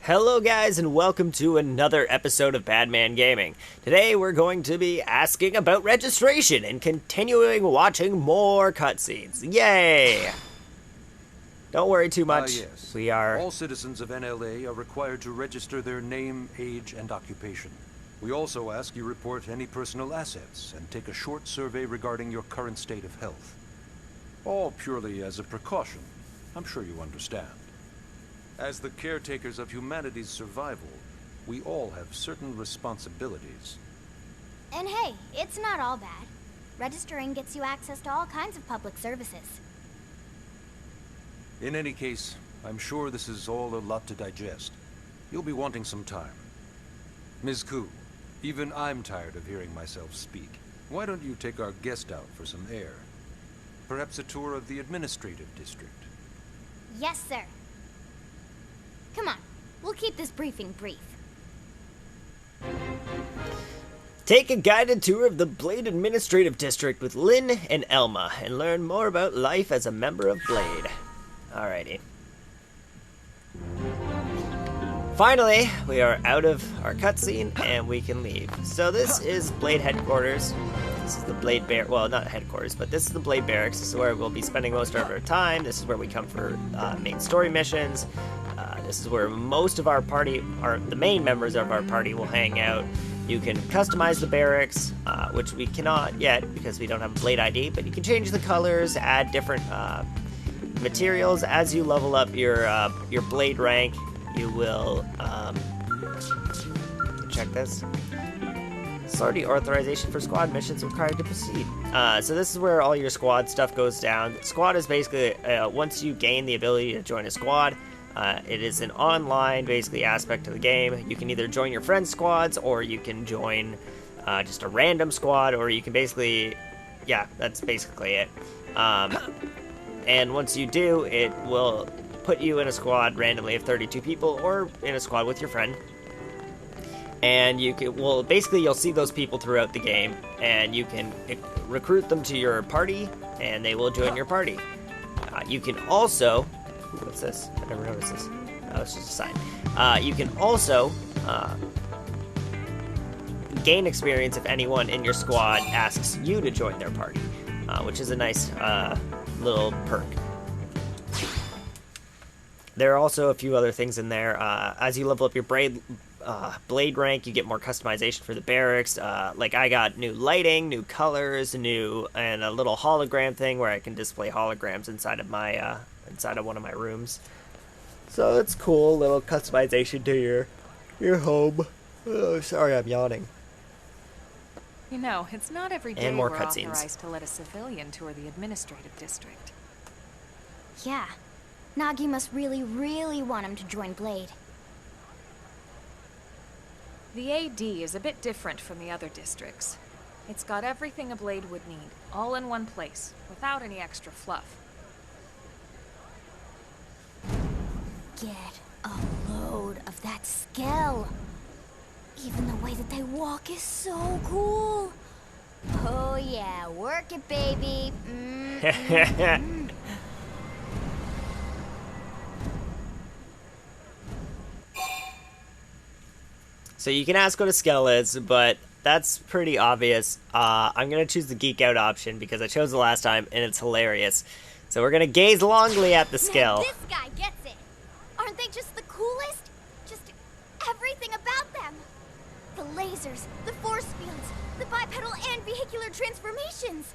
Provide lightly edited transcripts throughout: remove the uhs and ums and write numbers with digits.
Hello guys and welcome to another episode of Badman Gaming. Today we're going to be asking about registration and continuing watching more cutscenes. Yay! Don't worry too much. Yes. We are... All citizens of NLA are required to register their name, age, and occupation. We also ask you report any personal assets and take a short survey regarding your current state of health. All purely as a precaution. I'm sure you understand. As the caretakers of humanity's survival, we all have certain responsibilities. And hey, it's not all bad. Registering gets you access to all kinds of public services. In any case, I'm sure this is all a lot to digest. You'll be wanting some time. Ms. Ku, even I'm tired of hearing myself speak. Why don't you take our guest out for some air? Perhaps a tour of the administrative district. Yes, sir. Come on, we'll keep this briefing brief. Take a guided tour of the Blade Administrative District with Lynn and Elma and learn more about life as a member of Blade. Alrighty. Finally, we are out of our cutscene and we can leave. So this is Blade headquarters. This is the Blade well, not headquarters, but this is the Blade Barracks. This is where we'll be spending most of our time. This is where we come for main story missions. This is where most of our party, the main members of our party, will hang out. You can customize the barracks, which we cannot yet because we don't have a Blade ID, but you can change the colors, add different materials. As you level up your Blade rank, you will check this. Sortie authorization for squad missions required to proceed. So this is where all your squad stuff goes down. Squad is basically once you gain the ability to join a squad. It is an online, basically, aspect of the game. You can either join your friends' squads, or you can join just a random squad, or you can basically... Yeah, that's basically it. And once you do, it will put you in a squad randomly of 32 people, or in a squad with your friend. And you can... Well, basically, you'll see those people throughout the game, and you can recruit them to your party, and they will join your party. You can also... What's this? I never noticed this. Oh, it's just a sign. You can also gain experience if anyone in your squad asks you to join their party, which is a nice little perk. There are also a few other things in there. As you level up your blade rank, you get more customization for the barracks. Like I got new lighting, new colors, and a little hologram thing where I can display holograms inside of my inside of one of my rooms. So it's cool, little customization to your home. Oh, sorry, I'm yawning. You know, it's not every day And more we're cutscenes. authorized to let a civilian tour the administrative district. Yeah, Nagi must really, really want him to join Blade. The AD is a bit different from the other districts. It's got everything a Blade would need, all in one place, without any extra fluff. Get a load of that skill. Even the way that they walk is so cool. Oh yeah, work it, baby. So you can ask what a skill is, but that's pretty obvious. I'm going to choose the Geek Out option because I chose the last time, and it's hilarious. So we're going to gaze longly at the skill. Man, this guy gets it. Aren't they just the coolest? Just everything about them. The lasers, the force fields, the bipedal and vehicular transformations.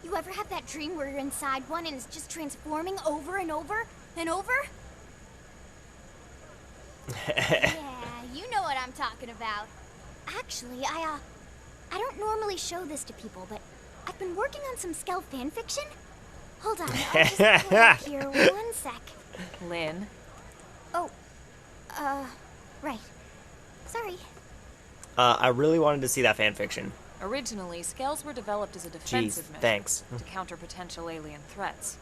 You ever have that dream where you're inside one and it's just transforming over and over and over? Yeah, you know what I'm talking about. Actually, I don't normally show this to people, but I've been working on some Skell fanfiction. Hold on, I'll just pull it up here 1 sec. Lynn? Oh, right. Sorry. I really wanted to see that fanfiction. Originally, scales were developed as a defensive measure thanks. to counter potential alien threats.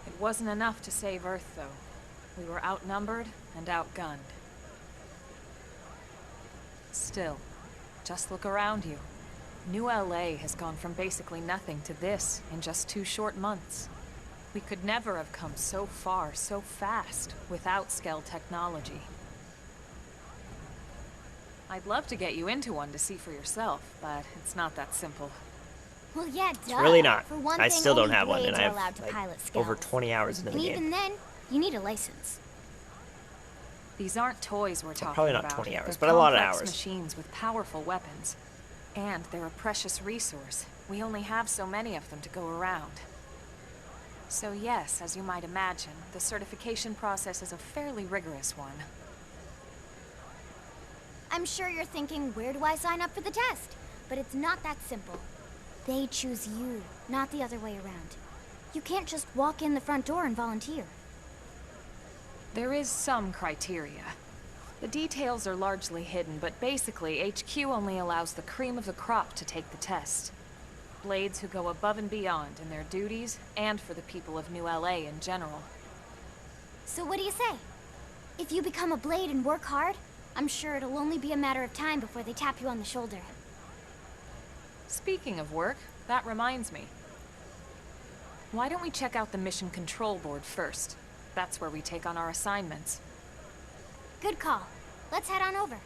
It wasn't enough to save Earth, though. We were outnumbered and outgunned. Still, just look around you. New LA has gone from basically nothing to this in just 2 short months. We could never have come so far, so fast, without Skell technology. I'd love to get you into one to see for yourself, but it's not that simple. Well, yeah, duh. Really not. For one I thing, still don't only have one, and blades I are have allowed to like, pilot over Skells. 20 hours into the And game. even then, you need a license. These aren't toys we're talking probably not about. 20 hours, They're but a lot of complex hours. Machines with powerful weapons. And they're a precious resource. We only have so many of them to go around. So yes, as you might imagine, the certification process is a fairly rigorous one. I'm sure you're thinking, where do I sign up for the test? But it's not that simple. They choose you, not the other way around. You can't just walk in the front door and volunteer. There is some criteria. The details are largely hidden, but basically, HQ only allows the cream of the crop to take the test. Blades who go above and beyond in their duties, and for the people of New LA in general. So what do you say? If you become a blade and work hard, I'm sure it'll only be a matter of time before they tap you on the shoulder. Speaking of work, that reminds me. Why don't we check out the mission control board first? That's where we take on our assignments. Good call. Let's head on over.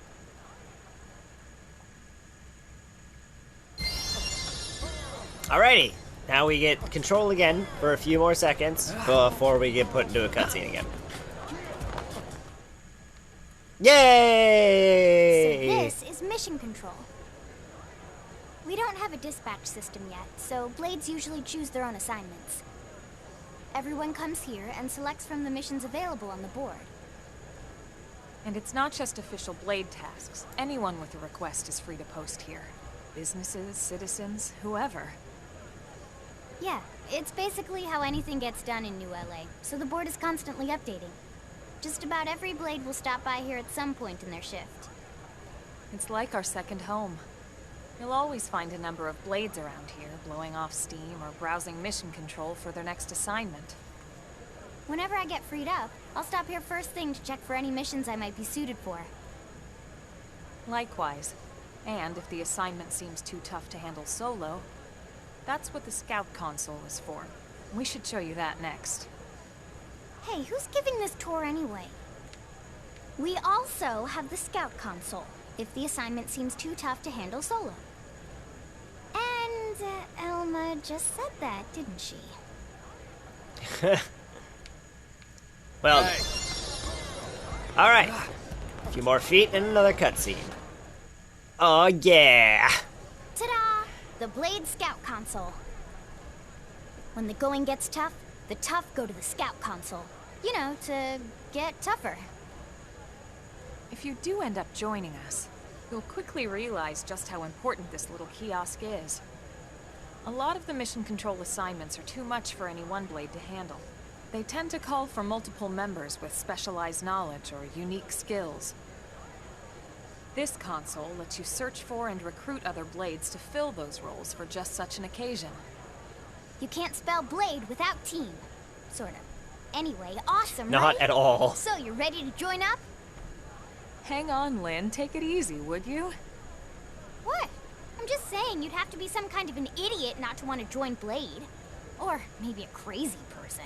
Alrighty, now we get control again for a few more seconds before we get put into a cutscene again. Yay! So this is mission control. We don't have a dispatch system yet, so blades usually choose their own assignments. Everyone comes here and selects from the missions available on the board. And it's not just official blade tasks. Anyone with a request is free to post here. Businesses, citizens, whoever. Yeah, it's basically how anything gets done in New LA, so the board is constantly updating. Just about every blade will stop by here at some point in their shift. It's like our second home. You'll always find a number of blades around here, blowing off steam or browsing mission control for their next assignment. Whenever I get freed up, I'll stop here first thing to check for any missions I might be suited for. Likewise. And if the assignment seems too tough to handle solo, that's what the scout console is for. We should show you that next. Hey, who's giving this tour anyway? We also have the scout console, if the assignment seems too tough to handle solo. And Elma just said that, didn't she? Well, alright. A few more feet and another cutscene. Oh yeah! Ta-da! The Blade Scout Console. When the going gets tough, the tough go to the Scout Console. You know, to get tougher. If you do end up joining us, you'll quickly realize just how important this little kiosk is. A lot of the mission control assignments are too much for any one blade to handle. They tend to call for multiple members with specialized knowledge or unique skills. This console lets you search for and recruit other blades to fill those roles for just such an occasion. You can't spell blade without team. Sort of. Anyway, awesome, Not right? at all. So, you ready to join up? Hang on, Lynn. Take it easy, would you? What? I'm just saying you'd have to be some kind of an idiot not to want to join Blade. Or maybe a crazy person.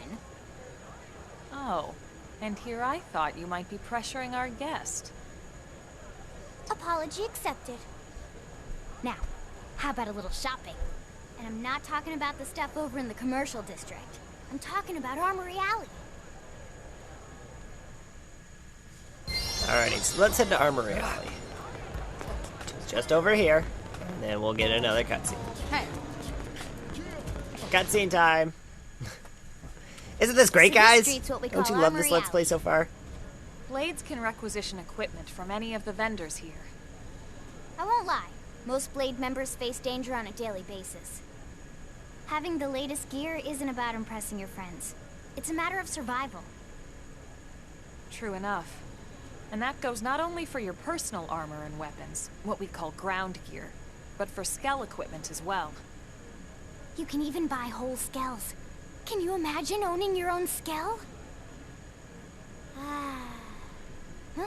Oh, and here I thought you might be pressuring our guest. Apology accepted. Now, how about a little shopping? And I'm not talking about the stuff over in the commercial district. I'm talking about Armory Alley. Alrighty, so let's head to Armory Alley. It's just over here, and then we'll get another cutscene. Hey. Cutscene time! Isn't this great, So this guys? street's what we Don't call you love this Armory Let's Play Alley. so far? Blades can requisition equipment from any of the vendors here. I won't lie. Most Blade members face danger on a daily basis. Having the latest gear isn't about impressing your friends. It's a matter of survival. True enough. And that goes not only for your personal armor and weapons, what we call ground gear, but for Skell equipment as well. You can even buy whole Skells. Can you imagine owning your own Skell? Huh?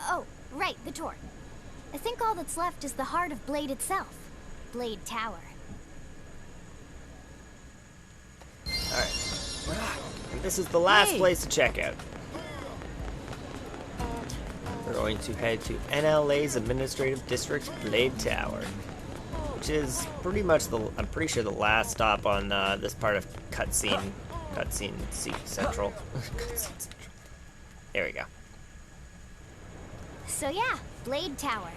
Oh, right, the tour. I think all that's left is the heart of Blade itself. Blade Tower. Alright. this is the last place to check out. We're going to head to NLA's Administrative District's Blade Tower, which is pretty much I'm pretty sure the last stop on this part of cutscene central. Cutscene central. There we go. So yeah, Blade Tower.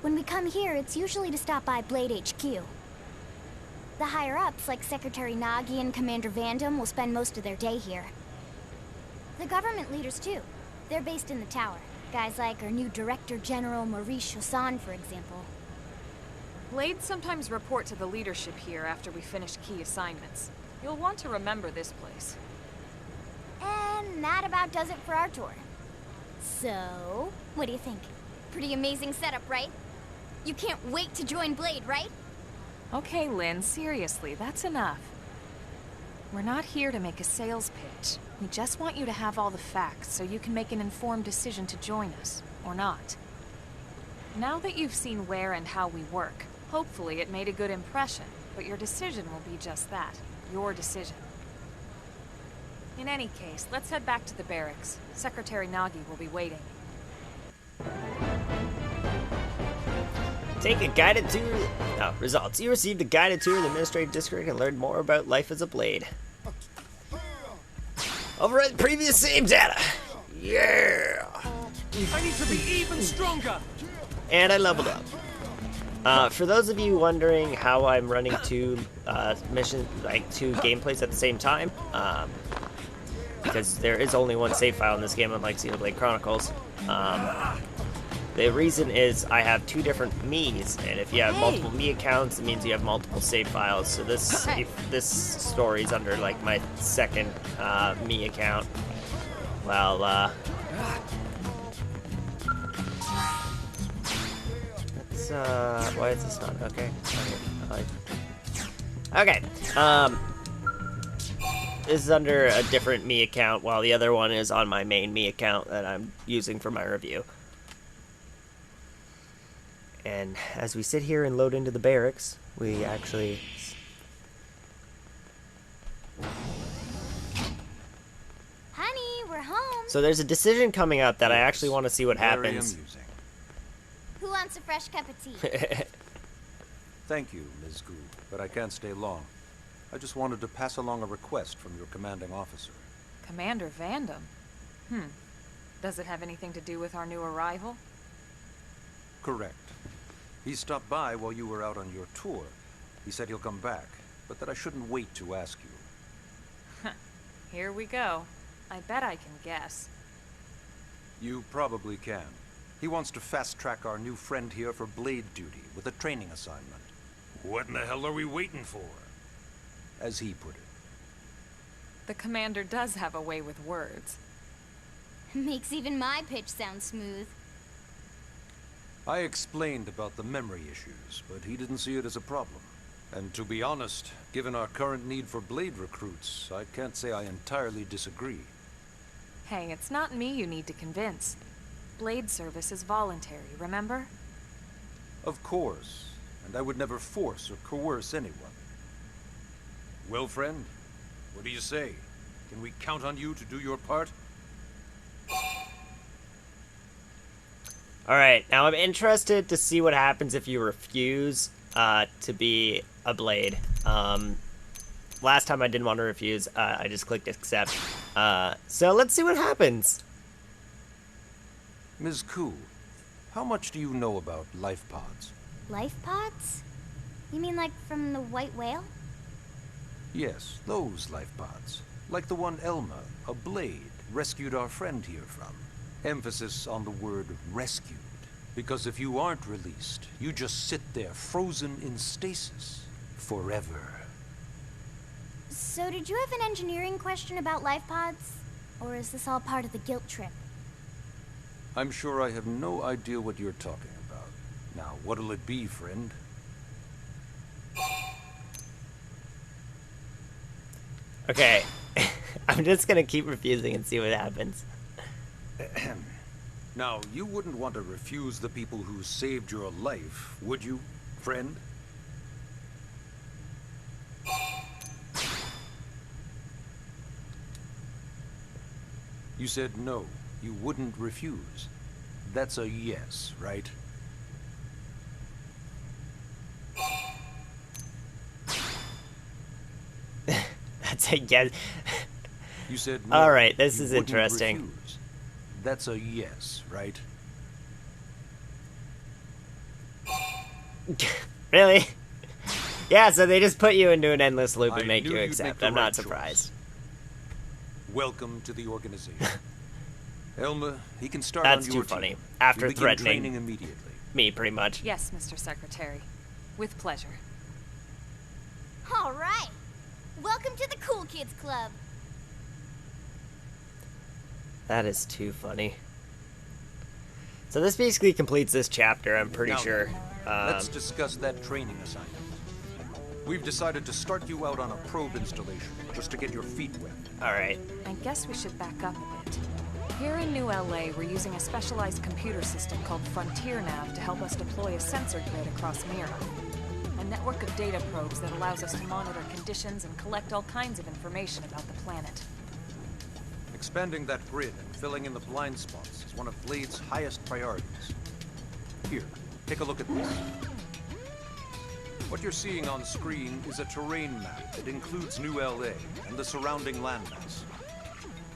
When we come here, it's usually to stop by Blade HQ. The higher-ups, like Secretary Nagi and Commander Vandam, will spend most of their day here. The government leaders, too. They're based in the tower. Guys like our new Director General Maurice Chosan, for example. Blades sometimes report to the leadership here after we finish key assignments. You'll want to remember this place. And that about does it for our tour. So, what do you think? Pretty amazing setup, right? You can't wait to join Blade, right? Okay, Lynn, seriously, that's enough. We're not here to make a sales pitch. We just want you to have all the facts so you can make an informed decision to join us, or not. Now that you've seen where and how we work, hopefully it made a good impression, but your decision will be just that, your decision. In any case, let's head back to the barracks. Secretary Nagi will be waiting. Take a guided tour. Oh, results. You received a guided tour of the Administrative District and learned more about life as a blade. Override previous save data. Yeah. I need to be even stronger. And I leveled up. For those of you wondering how I'm running two two gameplays at the same time, because there is only one save file in this game, unlike Xenoblade Chronicles. The reason is I have two different Miis, and if you have multiple Mii accounts, it means you have multiple save files. So this story is under like my second Mii account. Well, let's why is this not okay? Okay. This is under a different Mii account, while the other one is on my main Mii account that I'm using for my review. And as we sit here and load into the barracks, we actually... Honey, we're home. So there's a decision coming up that I actually want to see what happens. Very amusing. Who wants a fresh cup of tea? Thank you, Ms. Gu, but I can't stay long. I just wanted to pass along a request from your commanding officer. Commander Vandam? Does it have anything to do with our new arrival? Correct. He stopped by while you were out on your tour. He said he'll come back, but that I shouldn't wait to ask you. Here we go. I bet I can guess. You probably can. He wants to fast-track our new friend here for blade duty with a training assignment. What in the hell are we waiting for? As he put it. The commander does have a way with words. Makes even my pitch sound smooth. I explained about the memory issues, but he didn't see it as a problem. And to be honest, given our current need for blade recruits, I can't say I entirely disagree. Hey, it's not me you need to convince. Blade service is voluntary, remember? Of course, and I would never force or coerce anyone. Well, friend, what do you say? Can we count on you to do your part? Alright, now I'm interested to see what happens if you refuse to be a blade. Last time I didn't want to refuse, I just clicked accept. So let's see what happens. Ms. Ku, how much do you know about life pods? Life pods? You mean like from the white whale? Yes, those life pods. Like the one Elma, a blade, rescued our friend here from. Emphasis on the word rescued. Because if you aren't released, you just sit there frozen in stasis. Forever. So did you have an engineering question about life pods? Or is this all part of the guilt trip? I'm sure I have no idea what you're talking about. Now, what'll it be, friend? Okay. I'm just gonna keep refusing and see what happens. Now, you wouldn't want to refuse the people who saved your life, would you, friend? You said no. You wouldn't refuse. That's a yes, right? That's a yes. You said no. All right, this you is wouldn't interesting. refuse. That's a yes, right? Really? Yeah, so they just put you into an endless loop and I make knew you you'd accept. make the I'm not right surprised. choice. Welcome to the organization. Elma, he can start That's on your too funny. team. After You begin threatening training immediately. me, pretty much. Yes, Mr. Secretary. With pleasure. All right. Welcome to the Cool Kids Club. That is too funny. So this basically completes this chapter, I'm pretty Now, sure. Let's discuss that training assignment. We've decided to start you out on a probe installation, just to get your feet wet. Alright. I guess we should back up a bit. Here in New LA, we're using a specialized computer system called Frontier Nav to help us deploy a sensor grid across Mira. A network of data probes that allows us to monitor conditions and collect all kinds of information about the planet. Expanding that grid and filling in the blind spots is one of Blade's highest priorities. Here, take a look at this. What you're seeing on screen is a terrain map that includes New LA and the surrounding landmass.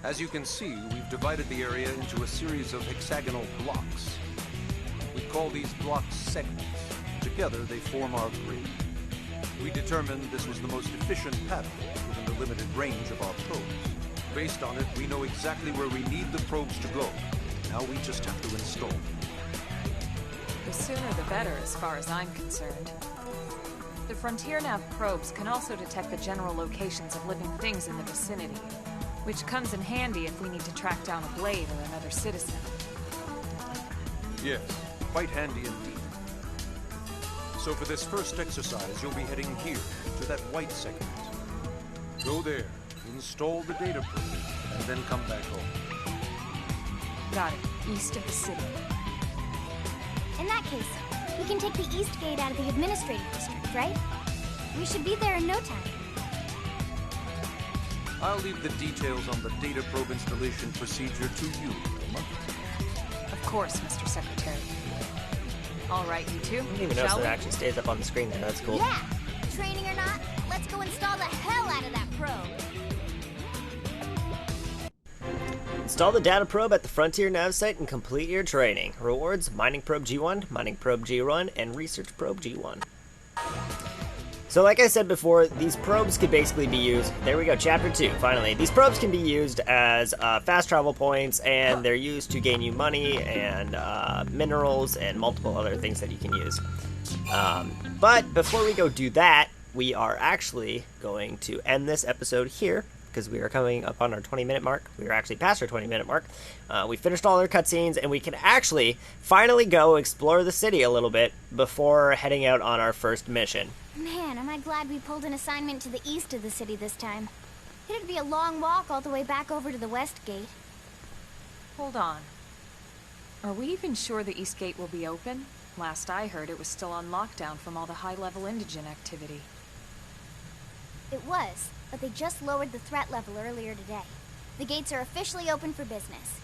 As you can see, we've divided the area into a series of hexagonal blocks. We call these blocks segments. Together, they form our grid. We determined this was the most efficient pattern within the limited range of our probes. Based on it, we know exactly where we need the probes to go. Now we just have to install them. The sooner the better, as far as I'm concerned. The Frontier Nav probes can also detect the general locations of living things in the vicinity, which comes in handy if we need to track down a Blade or another citizen. Yes, quite handy indeed. So for this first exercise, you'll be heading here, to that white segment. Go there, install the data probe, and then come back home. Got it. East of the city. In that case, we can take the East Gate out of the administrative district, right? We should be there in no time. I'll leave the details on the data probe installation procedure to you, Elma. Of course, Mr. Secretary. All right, you two. I didn't even notice Shall that it we? actually stays up on the screen there. That's cool. Yeah! Training or not, let's go install the hell out of that probe. Install the data probe at the Frontier Nav site and complete your training. Rewards: Mining Probe G1, Mining Probe G1, and Research Probe G1. So like I said before, these probes could basically be used... There we go, Chapter 2, finally. These probes can be used as fast travel points, and they're used to gain you money and minerals and multiple other things that you can use. But before we go do that, we are actually going to end this episode here, because we are coming up on our 20-minute mark. We are actually past our 20-minute mark. We finished all our cutscenes, and we can actually finally go explore the city a little bit before heading out on our first mission. Man, am I glad we pulled an assignment to the east of the city this time. It'd be a long walk all the way back over to the West Gate. Hold on. Are we even sure the East Gate will be open? Last I heard, it was still on lockdown from all the high-level indigent activity. It was, but they just lowered the threat level earlier today. The gates are officially open for business.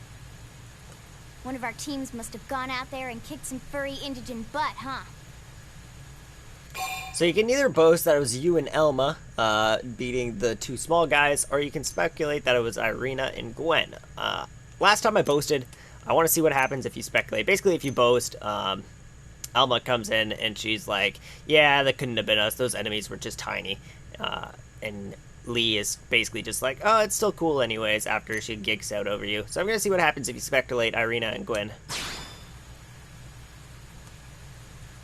One of our teams must have gone out there and kicked some furry indigent butt, huh? So you can either boast that it was you and Elma beating the two small guys, or you can speculate that it was Irina and Gwen. Last time I boasted. I want to see what happens if you speculate. Basically, if you boast, Elma comes in and she's like, yeah, that couldn't have been us. Those enemies were just tiny. And Lee is basically just like, oh, it's still cool anyways, after she gigs out over you. So I'm going to see what happens if you speculate Irina and Gwen.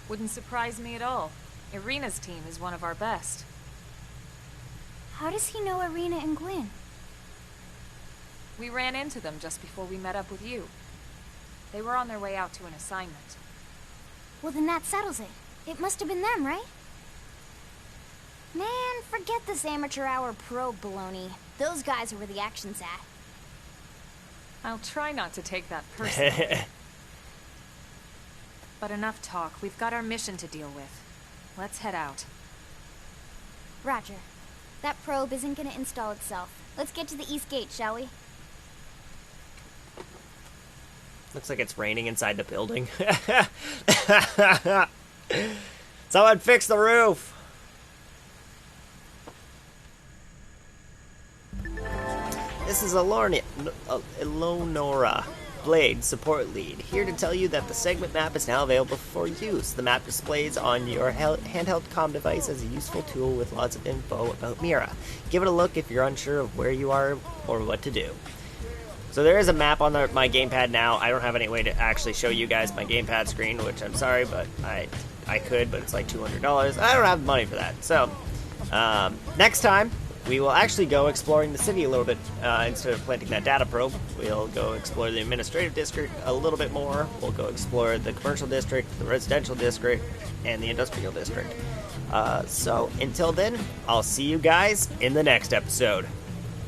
Wouldn't surprise me at all. Irina's team is one of our best. How does he know Irina and Gwen? We ran into them just before we met up with you. They were on their way out to an assignment. Well, then that settles it. It must have been them, right? Man, forget this amateur hour probe baloney. Those guys are where the action's at. I'll try not to take that personally. But enough talk. We've got our mission to deal with. Let's head out. Roger. That probe isn't gonna install itself. Let's get to the East Gate, shall we? Looks like it's raining inside the building. Someone fix the roof! This is Eleonora Blade, support lead, here to tell you that the segment map is now available for use. The map displays on your handheld comm device as a useful tool with lots of info about Mira. Give it a look if you're unsure of where you are or what to do. So there is a map on my gamepad now. I don't have any way to actually show you guys my gamepad screen, which I'm sorry, but I could, but it's like $200. I don't have the money for that. So next time, we will actually go exploring the city a little bit instead of planting that data probe. We'll go explore the administrative district a little bit more. We'll go explore the commercial district, the residential district, and the industrial district. So until then, I'll see you guys in the next episode.